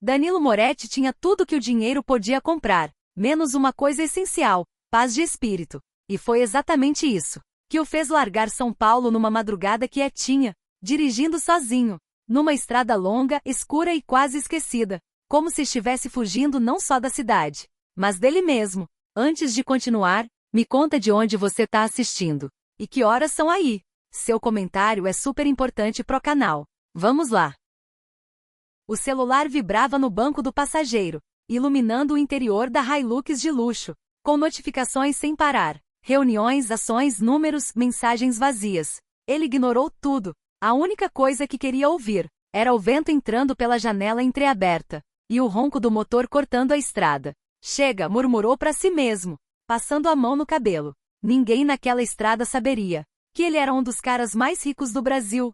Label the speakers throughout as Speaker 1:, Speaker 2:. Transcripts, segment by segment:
Speaker 1: Danilo Moretti tinha tudo que o dinheiro podia comprar, menos uma coisa essencial: paz de espírito. E foi exatamente isso que o fez largar São Paulo numa madrugada quietinha, dirigindo sozinho, numa estrada longa, escura e quase esquecida, como se estivesse fugindo não só da cidade, mas dele mesmo. Antes de continuar, me conta de onde você tá assistindo. E que horas são aí? Seu comentário é super importante pro canal. Vamos lá. O celular vibrava no banco do passageiro, iluminando o interior da Hilux de luxo, com notificações sem parar. Reuniões, ações, números, mensagens vazias. Ele ignorou tudo. A única coisa que queria ouvir era o vento entrando pela janela entreaberta e o ronco do motor cortando a estrada. Chega, murmurou para si mesmo, passando a mão no cabelo. Ninguém naquela estrada saberia que ele era um dos caras mais ricos do Brasil.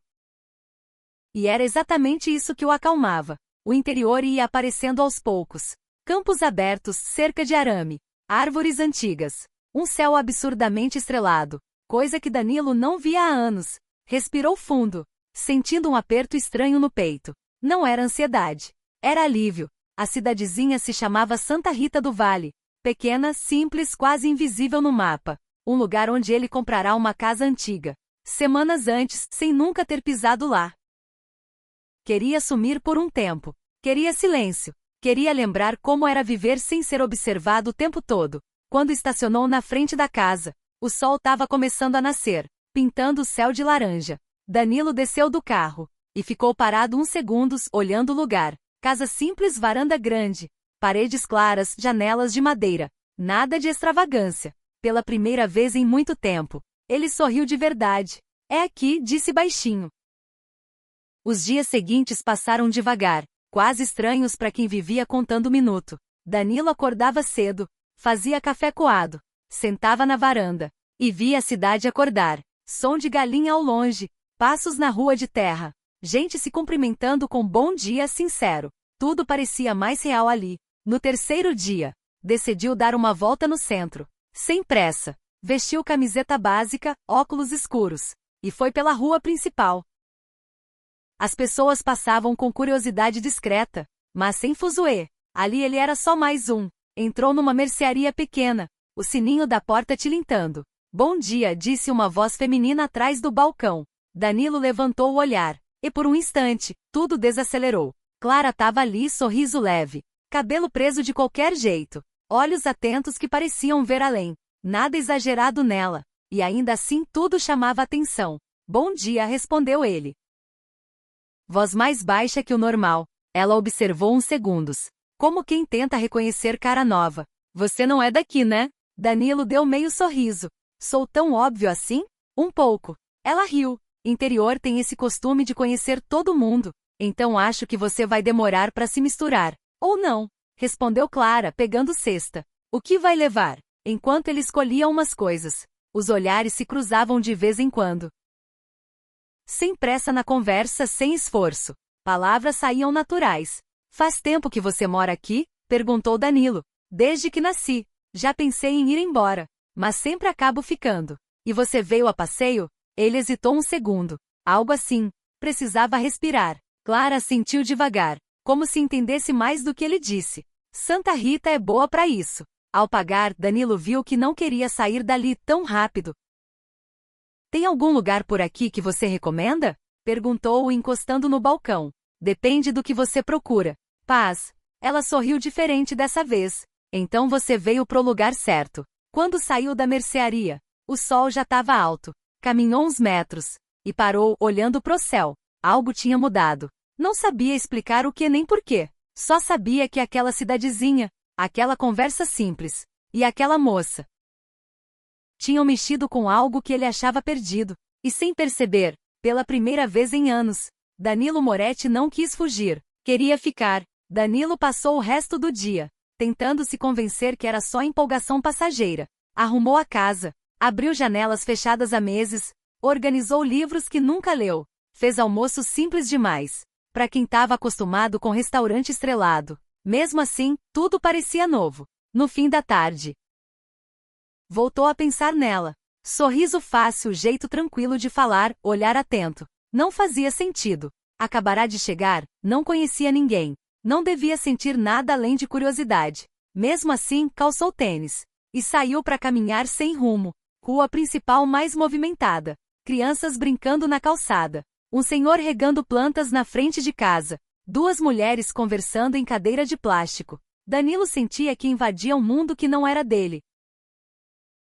Speaker 1: E era exatamente isso que o acalmava. O interior ia aparecendo aos poucos. Campos abertos, cerca de arame, árvores antigas. Um céu absurdamente estrelado, coisa que Danilo não via há anos. Respirou fundo, sentindo um aperto estranho no peito. Não era ansiedade, era alívio. A cidadezinha se chamava Santa Rita do Vale. Pequena, simples, quase invisível no mapa. Um lugar onde ele comprará uma casa antiga. Semanas antes, sem nunca ter pisado lá. Queria sumir por um tempo. Queria silêncio. Queria lembrar como era viver sem ser observado o tempo todo. Quando estacionou na frente da casa, o sol estava começando a nascer, pintando o céu de laranja. Danilo desceu do carro e ficou parado uns segundos olhando o lugar. Casa simples, varanda grande, paredes claras, janelas de madeira. Nada de extravagância. Pela primeira vez em muito tempo, ele sorriu de verdade. É aqui, disse baixinho. Os dias seguintes passaram devagar, quase estranhos para quem vivia contando minuto. Danilo acordava cedo, fazia café coado, sentava na varanda e via a cidade acordar. Som de galinha ao longe, passos na rua de terra, gente se cumprimentando com bom dia sincero. Tudo parecia mais real ali. No terceiro dia, decidiu dar uma volta no centro. Sem pressa, vestiu camiseta básica, óculos escuros, e foi pela rua principal. As pessoas passavam com curiosidade discreta, mas sem fuzuê. Ali ele era só mais um. Entrou numa mercearia pequena, o sininho da porta tilintando. Bom dia, disse uma voz feminina atrás do balcão. Danilo levantou o olhar, e por um instante, tudo desacelerou. Clara estava ali, sorriso leve, cabelo preso de qualquer jeito, olhos atentos que pareciam ver além. Nada exagerado nela, e ainda assim tudo chamava atenção. Bom dia, respondeu ele. Voz mais baixa que o normal. Ela observou uns segundos, como quem tenta reconhecer cara nova. Você não é daqui, né? Danilo deu meio sorriso. Sou tão óbvio assim? Um pouco. Ela riu. Interior tem esse costume de conhecer todo mundo. Então acho que você vai demorar para se misturar. Ou não? Respondeu Clara, pegando cesta. O que vai levar? Enquanto ele escolhia umas coisas, os olhares se cruzavam de vez em quando. Sem pressa na conversa, sem esforço. Palavras saíam naturais. Faz tempo que você mora aqui? Perguntou Danilo. Desde que nasci. Já pensei em ir embora, mas sempre acabo ficando. E você veio a passeio? Ele hesitou um segundo. Algo assim. Precisava respirar. Clara assentiu devagar, como se entendesse mais do que ele disse. Santa Rita é boa para isso. Ao pagar, Danilo viu que não queria sair dali tão rápido. Tem algum lugar por aqui que você recomenda? Perguntou-o encostando no balcão. Depende do que você procura. Paz. Ela sorriu diferente dessa vez. Então você veio pro lugar certo. Quando saiu da mercearia, o sol já estava alto. Caminhou uns metros e parou, olhando pro céu. Algo tinha mudado. Não sabia explicar o que nem porquê. Só sabia que aquela cidadezinha, aquela conversa simples, e aquela moça tinham mexido com algo que ele achava perdido. E sem perceber, pela primeira vez em anos, Danilo Moretti não quis fugir. Queria ficar. Danilo passou o resto do dia tentando se convencer que era só empolgação passageira. Arrumou a casa, abriu janelas fechadas há meses, organizou livros que nunca leu, fez almoço simples demais para quem estava acostumado com restaurante estrelado. Mesmo assim, tudo parecia novo. No fim da tarde, voltou a pensar nela. Sorriso fácil, jeito tranquilo de falar, olhar atento. Não fazia sentido. Acabará de chegar, não conhecia ninguém. Não devia sentir nada além de curiosidade. Mesmo assim, calçou tênis. E saiu para caminhar sem rumo. Rua principal mais movimentada. Crianças brincando na calçada. Um senhor regando plantas na frente de casa. Duas mulheres conversando em cadeira de plástico. Danilo sentia que invadia um mundo que não era dele.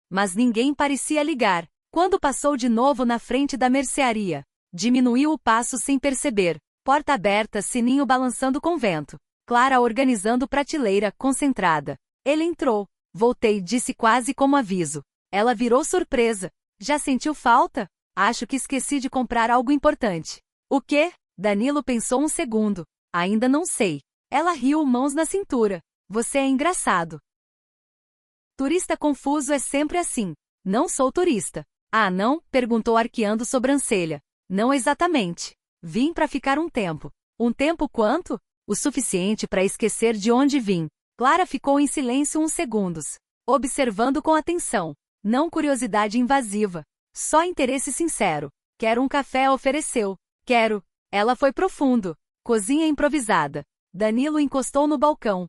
Speaker 1: Mas ninguém parecia ligar. Quando passou de novo na frente da mercearia, diminuiu o passo sem perceber. Porta aberta, sininho balançando com vento. Clara organizando prateleira, concentrada. Ele entrou. Voltei, disse quase como aviso. Ela virou surpresa. Já sentiu falta? Acho que esqueci de comprar algo importante. O quê? Danilo pensou um segundo. Ainda não sei. Ela riu, mãos na cintura. Você é engraçado. Turista confuso é sempre assim. Não sou turista. Ah, não? Perguntou arqueando sobrancelha. Não exatamente. Vim para ficar um tempo. Um tempo quanto? O suficiente para esquecer de onde vim. Clara ficou em silêncio uns segundos, observando com atenção. Não curiosidade invasiva. Só interesse sincero. Quero um café, ofereceu. Quero. Ela foi profundo. Cozinha improvisada. Danilo encostou no balcão,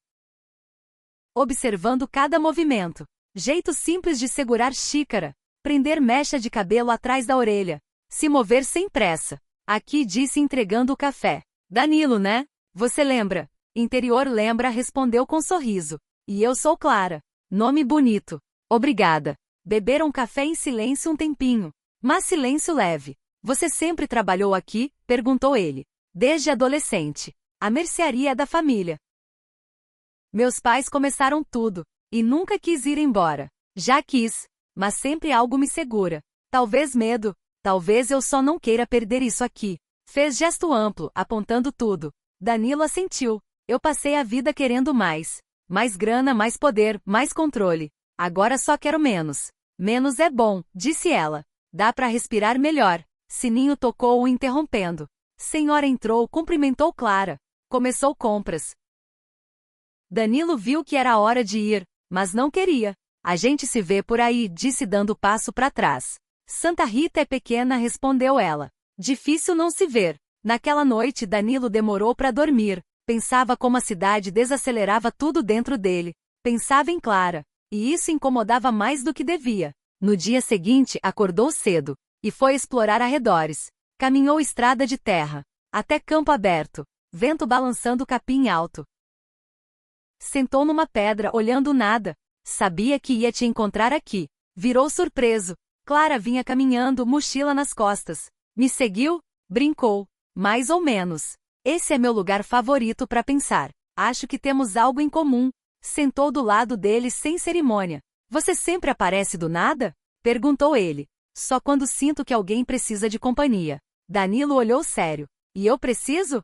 Speaker 1: observando cada movimento. Jeito simples de segurar xícara. Prender mecha de cabelo atrás da orelha. Se mover sem pressa. Aqui, disse entregando o café. Danilo, né? Você lembra? Interior lembra, respondeu com sorriso. E eu sou Clara. Nome bonito. Obrigada. Beberam café em silêncio um tempinho. Mas silêncio leve. Você sempre trabalhou aqui? Perguntou ele. Desde adolescente. A mercearia é da família. Meus pais começaram tudo. E nunca quis ir embora. Já quis. Mas sempre algo me segura. Talvez medo. Talvez eu só não queira perder isso aqui. Fez gesto amplo, apontando tudo. Danilo assentiu. Eu passei a vida querendo mais. Mais grana, mais poder, mais controle. Agora só quero menos. Menos é bom, disse ela. Dá para respirar melhor. Sininho tocou, o interrompendo. Senhora entrou, cumprimentou Clara. Começou compras. Danilo viu que era hora de ir, mas não queria. A gente se vê por aí, disse dando passo para trás. Santa Rita é pequena, respondeu ela. Difícil não se ver. Naquela noite Danilo demorou para dormir. Pensava como a cidade desacelerava tudo dentro dele. Pensava em Clara. E isso incomodava mais do que devia. No dia seguinte, acordou cedo. E foi explorar arredores. Caminhou estrada de terra. Até campo aberto. Vento balançando capim alto. Sentou numa pedra, olhando nada. Sabia que ia te encontrar aqui. Virou surpreso. Clara vinha caminhando, mochila nas costas. Me seguiu? Brincou. Mais ou menos. Esse é meu lugar favorito para pensar. Acho que temos algo em comum. Sentou do lado dele sem cerimônia. Você sempre aparece do nada? Perguntou ele. Só quando sinto que alguém precisa de companhia. Danilo olhou sério. E eu preciso?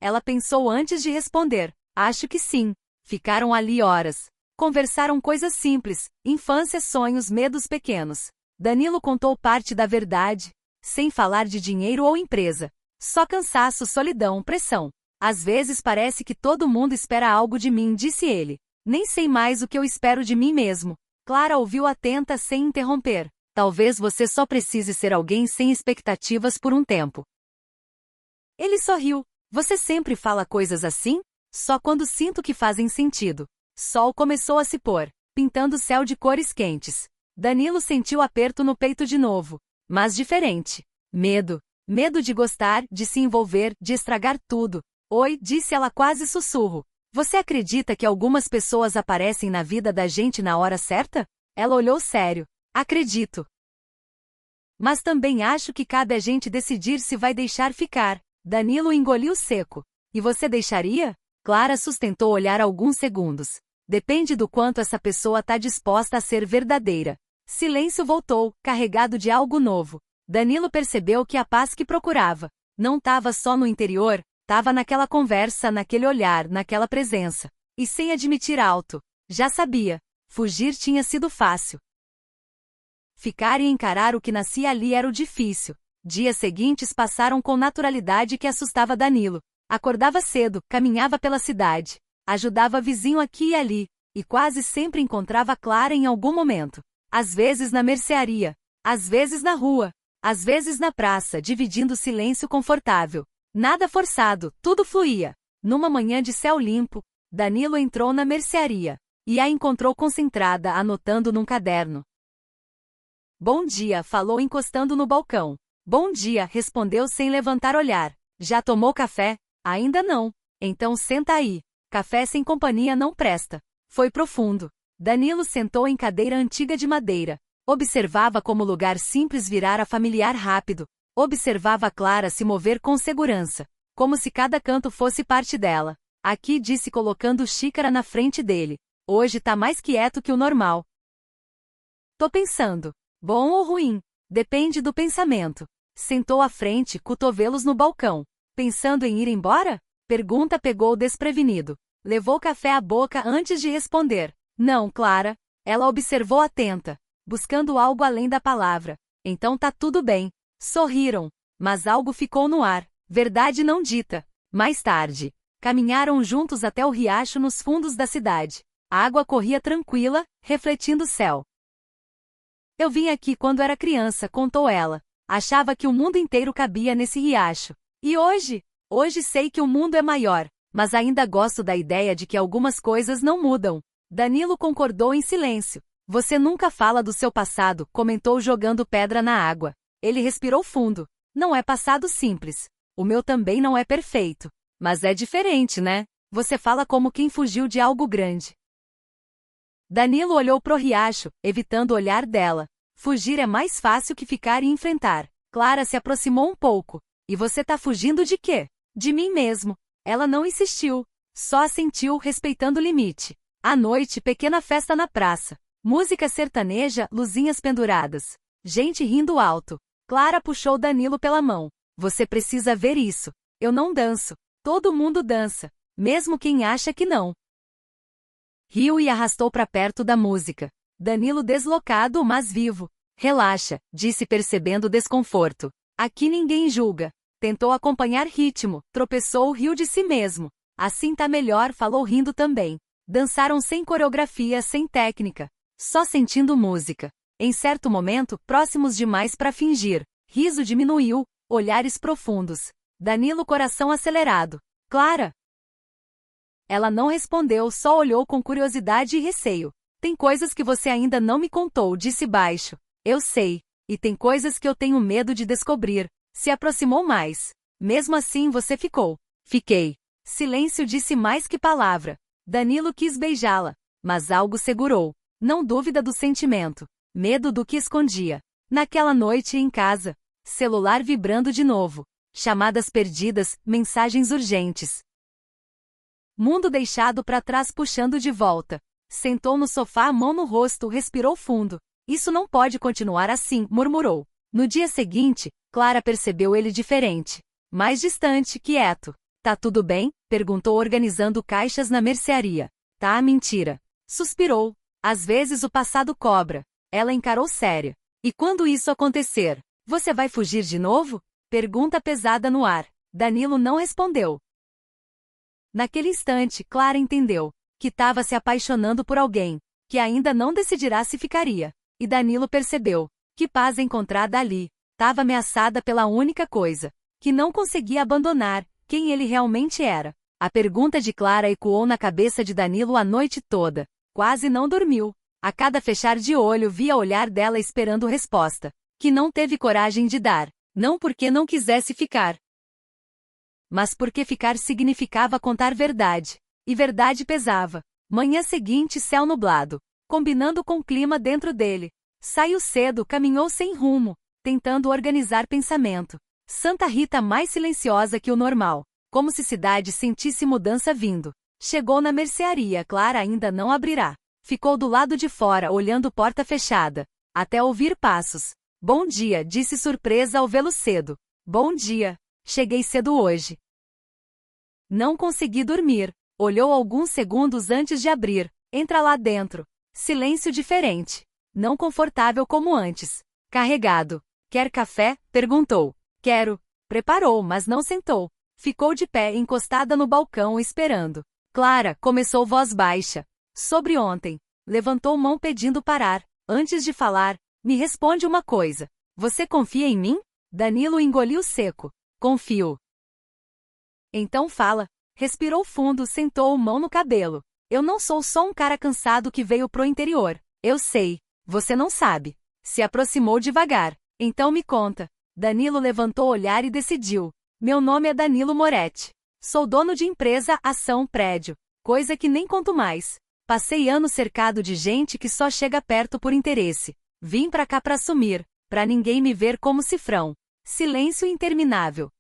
Speaker 1: Ela pensou antes de responder. Acho que sim. Ficaram ali horas. Conversaram coisas simples, infância, sonhos, medos pequenos. Danilo contou parte da verdade, sem falar de dinheiro ou empresa. Só cansaço, solidão, pressão. Às vezes parece que todo mundo espera algo de mim, disse ele. Nem sei mais o que eu espero de mim mesmo. Clara ouviu atenta sem interromper. Talvez você só precise ser alguém sem expectativas por um tempo. Ele sorriu. Você sempre fala coisas assim? Só quando sinto que fazem sentido. Sol começou a se pôr, pintando o céu de cores quentes. Danilo sentiu aperto no peito de novo, mas diferente. Medo. Medo de gostar, de se envolver, de estragar tudo. Oi, disse ela quase sussurro. Você acredita que algumas pessoas aparecem na vida da gente na hora certa? Ela olhou sério. Acredito. Mas também acho que cabe a gente decidir se vai deixar ficar. Danilo engoliu seco. E você deixaria? Clara sustentou o olhar alguns segundos. Depende do quanto essa pessoa está disposta a ser verdadeira. Silêncio voltou, carregado de algo novo. Danilo percebeu que a paz que procurava não estava só no interior, estava naquela conversa, naquele olhar, naquela presença. E sem admitir alto. Já sabia. Fugir tinha sido fácil. Ficar e encarar o que nascia ali era o difícil. Dias seguintes passaram com naturalidade que assustava Danilo. Acordava cedo, caminhava pela cidade. Ajudava vizinho aqui e ali. E quase sempre encontrava Clara em algum momento. Às vezes na mercearia. Às vezes na rua. Às vezes na praça, dividindo silêncio confortável. Nada forçado, tudo fluía. Numa manhã de céu limpo, Danilo entrou na mercearia e a encontrou concentrada anotando num caderno. Bom dia, falou encostando no balcão. Bom dia, respondeu sem levantar olhar. Já tomou café? Ainda não. Então senta aí. Café sem companhia não presta. Foi profundo. Danilo sentou em cadeira antiga de madeira. Observava como o lugar simples virara familiar rápido. Observava Clara se mover com segurança, como se cada canto fosse parte dela. Aqui, disse colocando xícara na frente dele. Hoje tá mais quieto que o normal. Tô pensando. Bom ou ruim? Depende do pensamento. Sentou à frente, cotovelos no balcão. Pensando em ir embora? Pergunta pegou desprevenido. Levou café à boca antes de responder. Não, Clara. Ela observou atenta, buscando algo além da palavra. Então tá tudo bem. Sorriram, mas algo ficou no ar. Verdade não dita. Mais tarde, caminharam juntos até o riacho nos fundos da cidade. A água corria tranquila, refletindo o céu. Eu vim aqui quando era criança, contou ela. Achava que o mundo inteiro cabia nesse riacho. E hoje? Hoje sei que o mundo é maior, mas ainda gosto da ideia de que algumas coisas não mudam. Danilo concordou em silêncio. Você nunca fala do seu passado, comentou jogando pedra na água. Ele respirou fundo. Não é passado simples. O meu também não é perfeito. Mas é diferente, né? Você fala como quem fugiu de algo grande. Danilo olhou pro riacho, evitando o olhar dela. Fugir é mais fácil que ficar e enfrentar. Clara se aproximou um pouco. E você tá fugindo de quê? De mim mesmo. Ela não insistiu. Só assentiu, respeitando o limite. À noite, pequena festa na praça. Música sertaneja, luzinhas penduradas. Gente rindo alto. Clara puxou Danilo pela mão. Você precisa ver isso. Eu não danço. Todo mundo dança. Mesmo quem acha que não. Riu e arrastou para perto da música. Danilo deslocado, mas vivo. Relaxa, disse percebendo o desconforto. Aqui ninguém julga. Tentou acompanhar ritmo, tropeçou, riu de si mesmo. Assim tá melhor, falou rindo também. Dançaram sem coreografia, sem técnica. Só sentindo música. Em certo momento, próximos demais para fingir. Riso diminuiu, olhares profundos. Danilo, coração acelerado. Clara? Ela não respondeu, só olhou com curiosidade e receio. Tem coisas que você ainda não me contou, disse baixo. Eu sei. E tem coisas que eu tenho medo de descobrir. Se aproximou mais. Mesmo assim você ficou. Fiquei. Silêncio disse mais que palavra. Danilo quis beijá-la, mas algo segurou. Não dúvida do sentimento. Medo do que escondia. Naquela noite em casa. Celular vibrando de novo. Chamadas perdidas, mensagens urgentes. Mundo deixado para trás puxando de volta. Sentou no sofá, a mão no rosto, respirou fundo. Isso não pode continuar assim, murmurou. No dia seguinte, Clara percebeu ele diferente. Mais distante, quieto. Tá tudo bem? Perguntou organizando caixas na mercearia. Tá, mentira. Suspirou. Às vezes o passado cobra. Ela encarou séria. E quando isso acontecer, você vai fugir de novo? Pergunta pesada no ar. Danilo não respondeu. Naquele instante, Clara entendeu que estava se apaixonando por alguém, que ainda não decidirá se ficaria. E Danilo percebeu que paz encontrada ali estava ameaçada pela única coisa que não conseguia abandonar, quem ele realmente era. A pergunta de Clara ecoou na cabeça de Danilo a noite toda. Quase não dormiu. A cada fechar de olho via o olhar dela esperando resposta, que não teve coragem de dar, não porque não quisesse ficar, mas porque ficar significava contar verdade. E verdade pesava. Manhã seguinte, céu nublado, combinando com o clima dentro dele. Saiu cedo, caminhou sem rumo, tentando organizar pensamento. Santa Rita mais silenciosa que o normal, como se cidade sentisse mudança vindo. Chegou na mercearia, Clara ainda não abrirá. Ficou do lado de fora, olhando porta fechada, até ouvir passos. Bom dia, disse surpresa ao vê-lo cedo. Bom dia. Cheguei cedo hoje. Não consegui dormir. Olhou alguns segundos antes de abrir. Entra lá dentro. Silêncio diferente. Não confortável como antes. Carregado. Quer café? Perguntou. Quero. Preparou, mas não sentou. Ficou de pé, encostada no balcão, esperando. Clara, começou voz baixa. Sobre ontem. Levantou mão pedindo parar. Antes de falar, me responde uma coisa. Você confia em mim? Danilo engoliu seco. Confio. Então fala. Respirou fundo, sentou a mão no cabelo. Eu não sou só um cara cansado que veio pro interior. Eu sei. Você não sabe. Se aproximou devagar. Então me conta. Danilo levantou o olhar e decidiu. Meu nome é Danilo Moretti. Sou dono de empresa, ação, prédio. Coisa que nem conto mais. Passei anos cercado de gente que só chega perto por interesse. Vim pra cá pra sumir, pra ninguém me ver como cifrão. Silêncio interminável.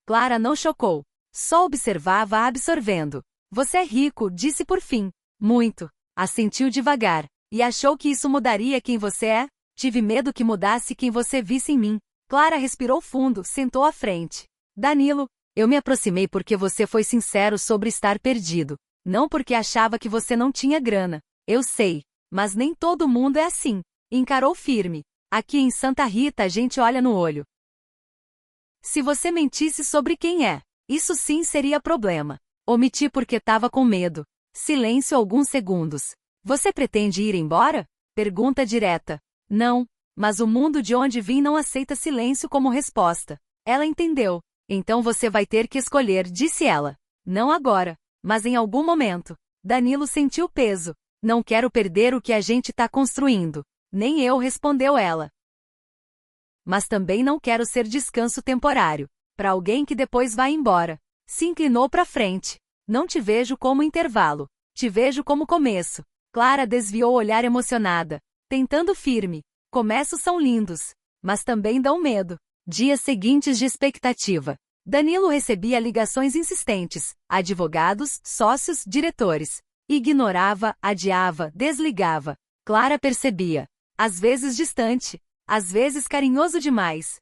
Speaker 1: Clara não chocou. Só observava absorvendo. Você é rico, disse por fim. Muito. Assentiu devagar. E achou que isso mudaria quem você é? Tive medo que mudasse quem você visse em mim. Clara respirou fundo, sentou à frente. Danilo, eu me aproximei porque você foi sincero sobre estar perdido. Não porque achava que você não tinha grana. Eu sei. Mas nem todo mundo é assim. Encarou firme. Aqui em Santa Rita a gente olha no olho. Se você mentisse sobre quem é, isso sim seria problema. Omiti porque tava com medo. Silêncio alguns segundos. Você pretende ir embora? Pergunta direta. Não, mas o mundo de onde vim não aceita silêncio como resposta. Ela entendeu. Então você vai ter que escolher, disse ela. Não agora, mas em algum momento. Danilo sentiu peso. Não quero perder o que a gente tá construindo. Nem eu, respondeu ela. Mas também não quero ser descanso temporário. Para alguém que depois vai embora. Se inclinou para frente. Não te vejo como intervalo. Te vejo como começo. Clara desviou o olhar emocionada. Tentando firme. Começos são lindos. Mas também dão medo. Dias seguintes de expectativa. Danilo recebia ligações insistentes. Advogados, sócios, diretores. Ignorava, adiava, desligava. Clara percebia. Às vezes distante. Às vezes carinhoso demais.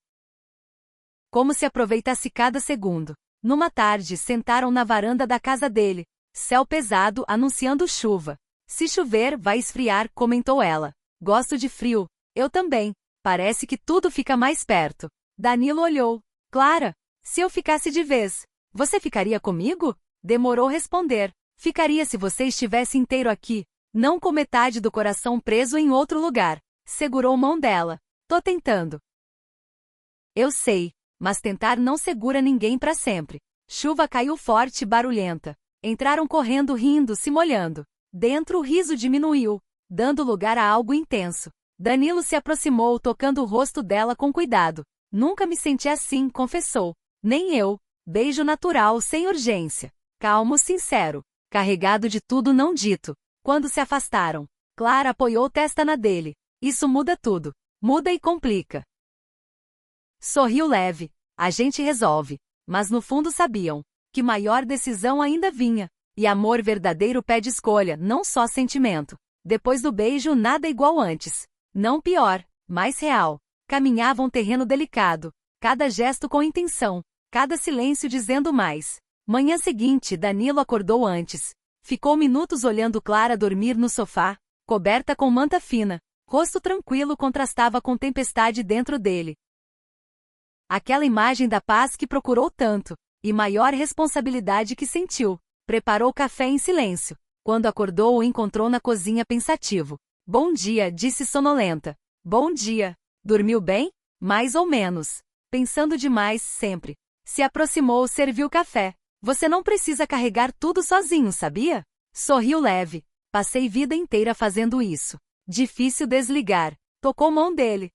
Speaker 1: Como se aproveitasse cada segundo. Numa tarde, sentaram na varanda da casa dele. Céu pesado, anunciando chuva. Se chover, vai esfriar, comentou ela. Gosto de frio. Eu também. Parece que tudo fica mais perto. Danilo olhou. Clara, se eu ficasse de vez, você ficaria comigo? Demorou responder. Ficaria se você estivesse inteiro aqui, não com metade do coração preso em outro lugar. Segurou mão dela. Tô tentando. Eu sei, mas tentar não segura ninguém para sempre. Chuva caiu forte e barulhenta. Entraram correndo, rindo, se molhando. Dentro o riso diminuiu, dando lugar a algo intenso. Danilo se aproximou, tocando o rosto dela com cuidado. Nunca me senti assim, confessou. Nem eu. Beijo natural, sem urgência. Calmo, sincero. Carregado de tudo não dito. Quando se afastaram, Clara apoiou testa na dele. Isso muda tudo. Muda e complica. Sorriu leve. A gente resolve. Mas no fundo sabiam que maior decisão ainda vinha. E amor verdadeiro pede escolha, não só sentimento. Depois do beijo, nada igual antes. Não pior, mais real. Caminhavam terreno delicado. Cada gesto com intenção. Cada silêncio dizendo mais. Manhã seguinte, Danilo acordou antes. Ficou minutos olhando Clara dormir no sofá, coberta com manta fina. Rosto tranquilo contrastava com tempestade dentro dele. Aquela imagem da paz que procurou tanto, e maior responsabilidade que sentiu. Preparou café em silêncio. Quando acordou, o encontrou na cozinha pensativo. Bom dia, disse sonolenta. Bom dia. Dormiu bem? Mais ou menos. Pensando demais, sempre. Se aproximou, serviu café. Você não precisa carregar tudo sozinho, sabia? Sorriu leve. Passei vida inteira fazendo isso. Difícil desligar. Tocou mão dele.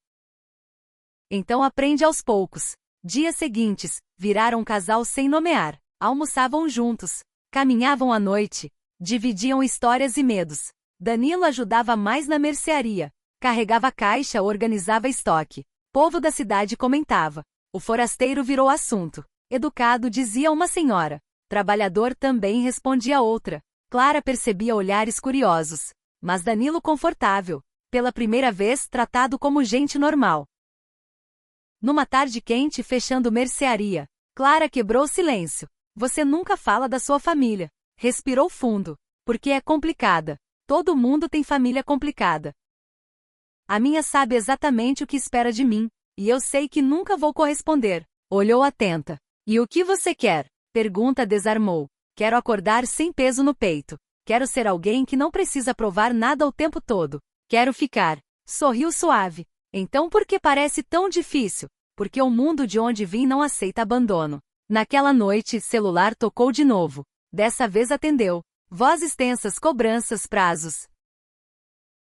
Speaker 1: Então aprende aos poucos. Dias seguintes, viraram um casal sem nomear. Almoçavam juntos. Caminhavam à noite. Dividiam histórias e medos. Danilo ajudava mais na mercearia. Carregava caixa, organizava estoque. Povo da cidade comentava. O forasteiro virou assunto. Educado, dizia uma senhora. Trabalhador também, respondia outra. Clara percebia olhares curiosos. Mas Danilo confortável. Pela primeira vez, tratado como gente normal. Numa tarde quente, fechando mercearia, Clara quebrou o silêncio. Você nunca fala da sua família. Respirou fundo. Porque é complicada. Todo mundo tem família complicada. A minha sabe exatamente o que espera de mim. E eu sei que nunca vou corresponder. Olhou atenta. E o que você quer? Pergunta desarmou. Quero acordar sem peso no peito. Quero ser alguém que não precisa provar nada o tempo todo. Quero ficar. Sorriu suave. Então por que parece tão difícil? Porque o mundo de onde vim não aceita abandono. Naquela noite, celular tocou de novo. Dessa vez atendeu. Voz extensas, cobranças, prazos.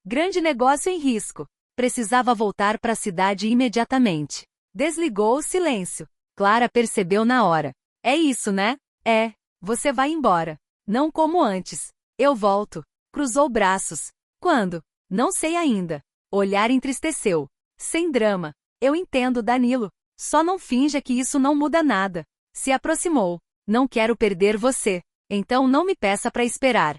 Speaker 1: Grande negócio em risco. Precisava voltar para a cidade imediatamente. Desligou o silêncio. Clara percebeu na hora. É isso, né? É. Você vai embora. Não como antes. Eu volto. Cruzou braços. Quando? Não sei ainda. Olhar entristeceu. Sem drama. Eu entendo, Danilo. Só não finja que isso não muda nada. Se aproximou. Não quero perder você. Então não me peça para esperar.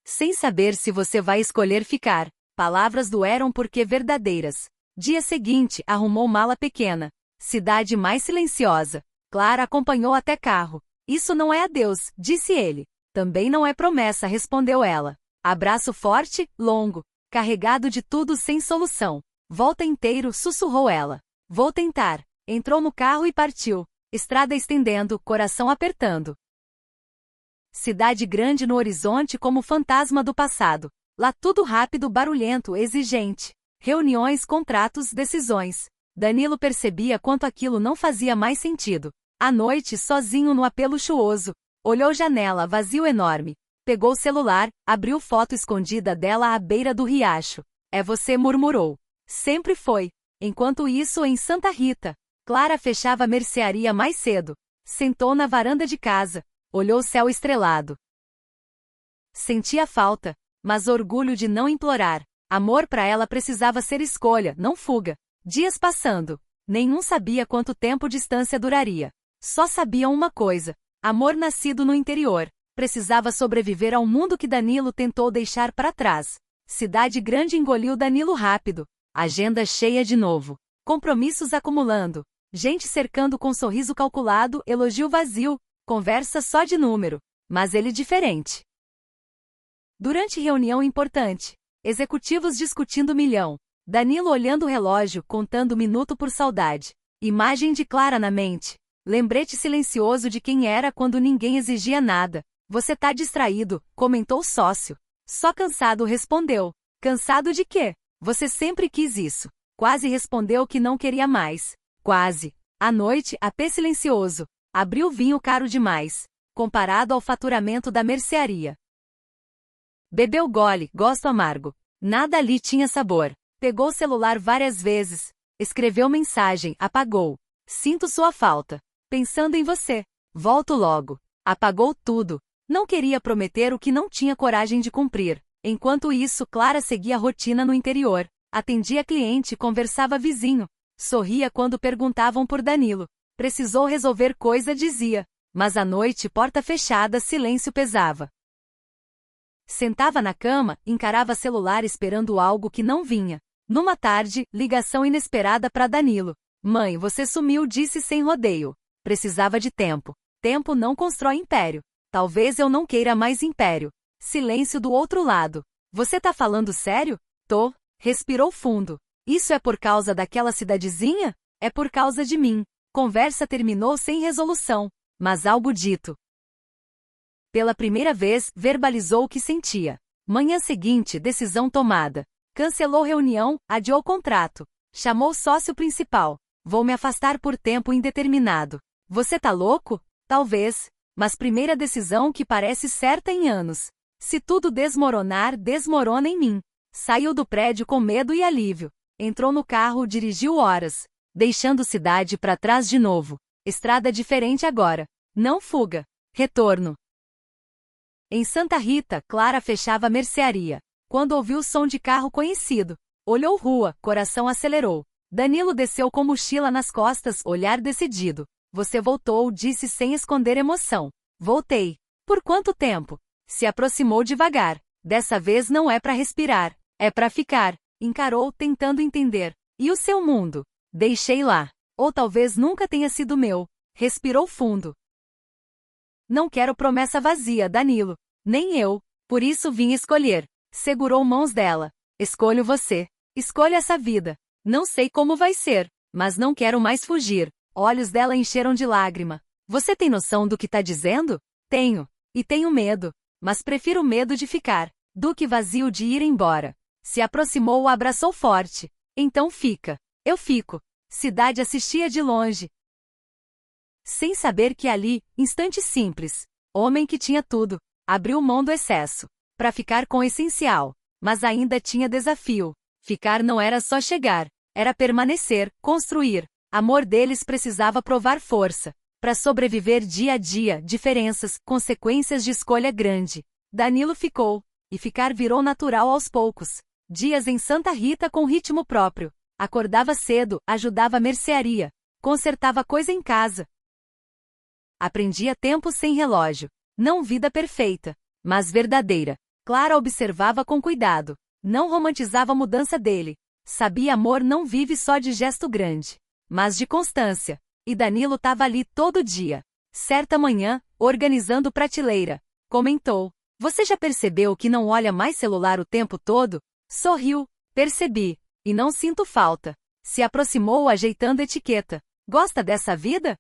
Speaker 1: Sem saber se você vai escolher ficar. Palavras doeram porque verdadeiras. Dia seguinte, arrumou mala pequena. Cidade mais silenciosa. Clara acompanhou até carro. Isso não é adeus, disse ele. Também não é promessa, respondeu ela. Abraço forte, longo, carregado de tudo sem solução. Volta inteiro, sussurrou ela. Vou tentar. Entrou no carro e partiu. Estrada estendendo, coração apertando. Cidade grande no horizonte como fantasma do passado. Lá tudo rápido, barulhento, exigente. Reuniões, contratos, decisões. Danilo percebia quanto aquilo não fazia mais sentido. À noite, sozinho no apê luxuoso. Olhou janela, vazio enorme. Pegou o celular, abriu foto escondida dela à beira do riacho. É você, murmurou. Sempre foi. Enquanto isso, em Santa Rita, Clara fechava a mercearia mais cedo. Sentou na varanda de casa. Olhou o céu estrelado. Sentia falta, mas orgulho de não implorar. Amor para ela precisava ser escolha, não fuga. Dias passando. Nenhum sabia quanto tempo distância duraria. Só sabiam uma coisa. Amor nascido no interior. Precisava sobreviver ao mundo que Danilo tentou deixar para trás. Cidade grande engoliu Danilo rápido. Agenda cheia de novo. Compromissos acumulando. Gente cercando com sorriso calculado, elogio vazio. Conversa só de número. Mas ele diferente. Durante reunião importante. Executivos discutindo milhão. Danilo olhando o relógio, contando minuto por saudade. Imagem de Clara na mente. Lembrete silencioso de quem era quando ninguém exigia nada. Você tá distraído, comentou o sócio. Só cansado, respondeu. Cansado de quê? Você sempre quis isso. Quase respondeu que não queria mais. Quase. À noite, apê silencioso. Abriu vinho caro demais. Comparado ao faturamento da mercearia. Bebeu gole, gosto amargo. Nada ali tinha sabor. Pegou o celular várias vezes. Escreveu mensagem, apagou. Sinto sua falta. Pensando em você. Volto logo. Apagou tudo. Não queria prometer o que não tinha coragem de cumprir. Enquanto isso, Clara seguia a rotina no interior. Atendia cliente, conversava vizinho. Sorria quando perguntavam por Danilo. Precisou resolver coisa, dizia. Mas à noite, porta fechada, silêncio pesava. Sentava na cama, encarava celular esperando algo que não vinha. Numa tarde, ligação inesperada para Danilo. Mãe, você sumiu, disse sem rodeio. Precisava de tempo. Tempo não constrói império. Talvez eu não queira mais império. Silêncio do outro lado. Você tá falando sério? Tô. Respirou fundo. Isso é por causa daquela cidadezinha? É por causa de mim. Conversa terminou sem resolução. Mas algo dito. Pela primeira vez, verbalizou o que sentia. Manhã seguinte, decisão tomada. Cancelou reunião, adiou contrato. Chamou sócio principal. Vou me afastar por tempo indeterminado. Você tá louco? Talvez. Mas primeira decisão que parece certa em anos. Se tudo desmoronar, desmorona em mim. Saiu do prédio com medo e alívio. Entrou no carro, dirigiu horas. Deixando cidade para trás de novo. Estrada diferente agora. Não fuga. Retorno. Em Santa Rita, Clara fechava a mercearia. Quando ouviu o som de carro conhecido. Olhou rua, coração acelerou. Danilo desceu com mochila nas costas, olhar decidido. Você voltou, disse sem esconder emoção. Voltei. Por quanto tempo? Se aproximou devagar. Dessa vez não é para respirar, é para ficar. Encarou, tentando entender. E o seu mundo? Deixei lá. Ou talvez nunca tenha sido meu. Respirou fundo. Não quero promessa vazia, Danilo. Nem eu. Por isso vim escolher. Segurou mãos dela. Escolho você. Escolho essa vida. Não sei como vai ser, mas não quero mais fugir. Olhos dela encheram de lágrima. Você tem noção do que tá dizendo? Tenho. E tenho medo. Mas prefiro medo de ficar, do que vazio de ir embora. Se aproximou, o abraçou forte. Então fica. Eu fico. Cidade assistia de longe. sem saber que ali, instante simples, homem que tinha tudo, abriu mão do excesso, para ficar com o essencial, mas ainda tinha desafio. Ficar não era só chegar, era permanecer, construir. Amor deles precisava provar força, para sobreviver dia a dia, diferenças, consequências de escolha grande. Danilo ficou, e ficar virou natural aos poucos. Dias em Santa Rita com ritmo próprio. Acordava cedo, ajudava a mercearia, consertava coisa em casa. Aprendia tempo sem relógio. Não vida perfeita, mas verdadeira. Clara observava com cuidado. Não romantizava a mudança dele. Sabia amor não vive só de gesto grande, mas de constância. E Danilo estava ali todo dia. Certa manhã, organizando prateleira, comentou: "Você já percebeu que não olha mais celular o tempo todo?" Sorriu: "Percebi. E não sinto falta." Se aproximou ajeitando etiqueta. "Gosta dessa vida?"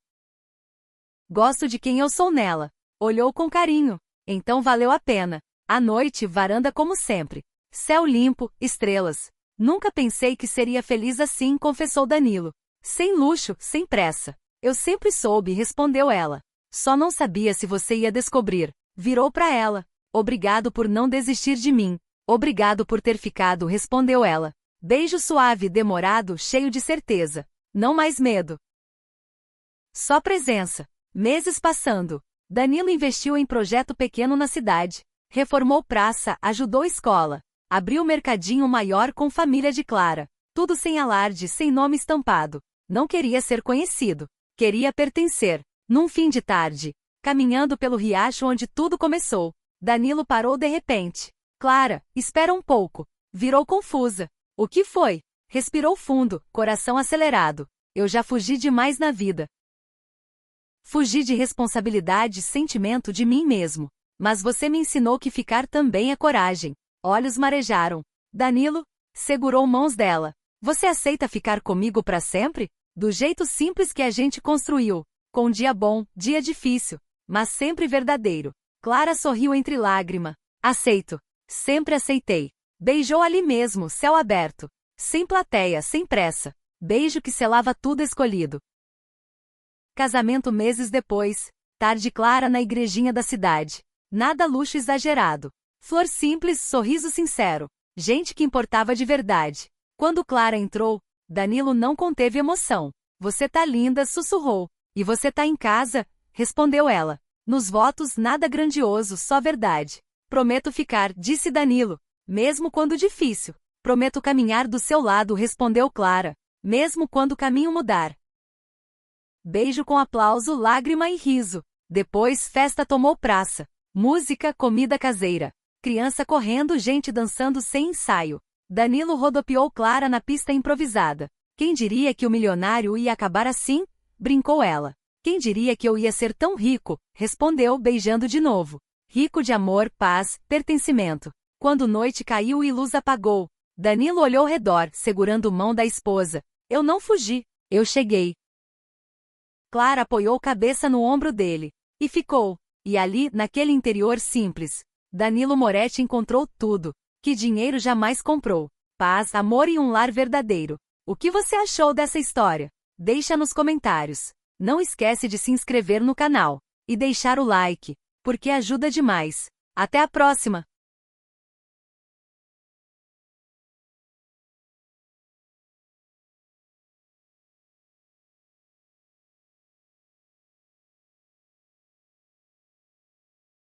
Speaker 1: "Gosto de quem eu sou nela." Olhou com carinho. "Então valeu a pena." À noite, varanda como sempre. Céu limpo, estrelas. "Nunca pensei que seria feliz assim", confessou Danilo. "Sem luxo, sem pressa." "Eu sempre soube", respondeu ela. "Só não sabia se você ia descobrir." Virou para ela. "Obrigado por não desistir de mim." "Obrigado por ter ficado", respondeu ela. Beijo suave, demorado, cheio de certeza. Não mais medo. Só presença. Meses passando. Danilo investiu em projeto pequeno na cidade. Reformou praça, ajudou escola. Abriu mercadinho maior com família de Clara. Tudo sem alarde, sem nome estampado. Não queria ser conhecido. Queria pertencer. Num fim de tarde, caminhando pelo riacho onde tudo começou, Danilo parou de repente. "Clara, espera um pouco." Virou confusa. "O que foi?" Respirou fundo, coração acelerado. "Eu já fugi demais na vida. Fugi de responsabilidade, sentimento de mim mesmo. Mas você me ensinou que ficar também é coragem." Olhos marejaram. Danilo segurou mãos dela. "Você aceita ficar comigo para sempre? Do jeito simples que a gente construiu. Com dia bom, dia difícil, mas sempre verdadeiro." Clara sorriu entre lágrima. "Aceito. Sempre aceitei." Beijou ali mesmo, céu aberto. Sem plateia, sem pressa. Beijo que selava tudo escolhido. Casamento meses depois. Tarde clara na igrejinha da cidade. Nada luxo exagerado. Flor simples, sorriso sincero. Gente que importava de verdade. Quando Clara entrou, Danilo não conteve emoção. "Você tá linda", sussurrou. "E você tá em casa?" respondeu ela. "Nos votos nada grandioso, só verdade." "Prometo ficar", disse Danilo. "Mesmo quando difícil." "Prometo caminhar do seu lado", respondeu Clara. "Mesmo quando o caminho mudar." Beijo com aplauso, lágrima e riso. Depois festa tomou praça. Música, comida caseira. Criança correndo, gente dançando sem ensaio. Danilo rodopiou Clara na pista improvisada. "Quem diria que o milionário ia acabar assim?" brincou ela. "Quem diria que eu ia ser tão rico?" respondeu, beijando de novo. Rico de amor, paz, pertencimento. Quando noite caiu e luz apagou, Danilo olhou ao redor, segurando mão da esposa. "Eu não fugi, eu cheguei." Clara apoiou cabeça no ombro dele. E ficou. E ali, naquele interior simples, Danilo Moretti encontrou tudo que dinheiro jamais comprou. Paz, amor e um lar verdadeiro. O que você achou dessa história? Deixa nos comentários. Não esquece de se inscrever no canal e deixar o like, porque ajuda demais. Até a próxima!